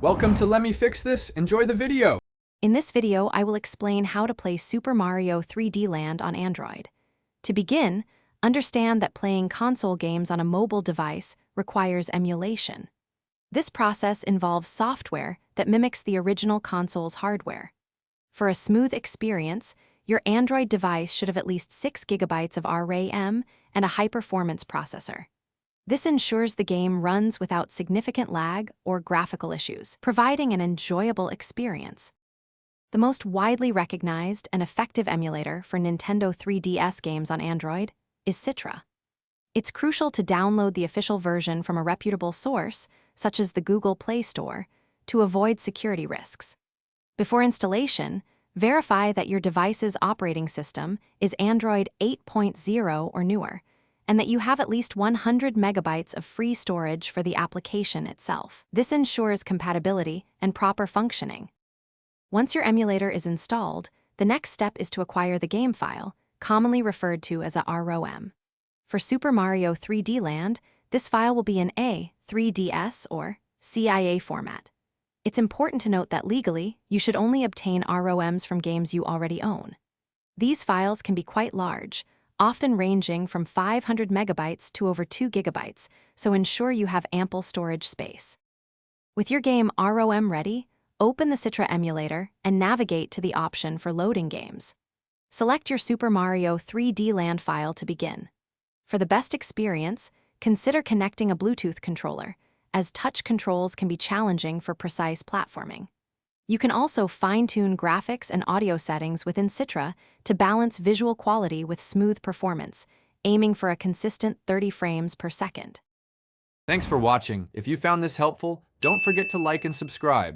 Welcome to Let Me Fix This. Enjoy the video. In this video, I will explain how to play Super Mario 3D Land on Android. To begin, understand that playing console games on a mobile device requires emulation. This process involves software that mimics the original console's hardware. For a smooth experience, your Android device should have at least 6 GB of RAM and a high-performance processor. This ensures the game runs without significant lag or graphical issues, providing an enjoyable experience. The most widely recognized and effective emulator for Nintendo 3DS games on Android is Citra. It's crucial to download the official version from a reputable source, such as the Google Play Store, to avoid security risks. Before installation, verify that your device's operating system is Android 8.0 or newer, and that you have at least 100 megabytes of free storage for the application itself. This ensures compatibility and proper functioning. Once your emulator is installed, the next step is to acquire the game file, commonly referred to as a ROM. For Super Mario 3D Land, this file will be in A3DS or CIA format. It's important to note that legally, you should only obtain ROMs from games you already own. These files can be quite large, often ranging from 500 megabytes to over 2 gigabytes, so ensure you have ample storage space. With your game ROM ready, open the Citra emulator and navigate to the option for loading games. Select your Super Mario 3D Land file to begin. For the best experience, consider connecting a Bluetooth controller, as touch controls can be challenging for precise platforming. You can also fine-tune graphics and audio settings within Citra to balance visual quality with smooth performance, aiming for a consistent 30 frames per second. Thanks for watching. If you found this helpful, don't forget to like and subscribe.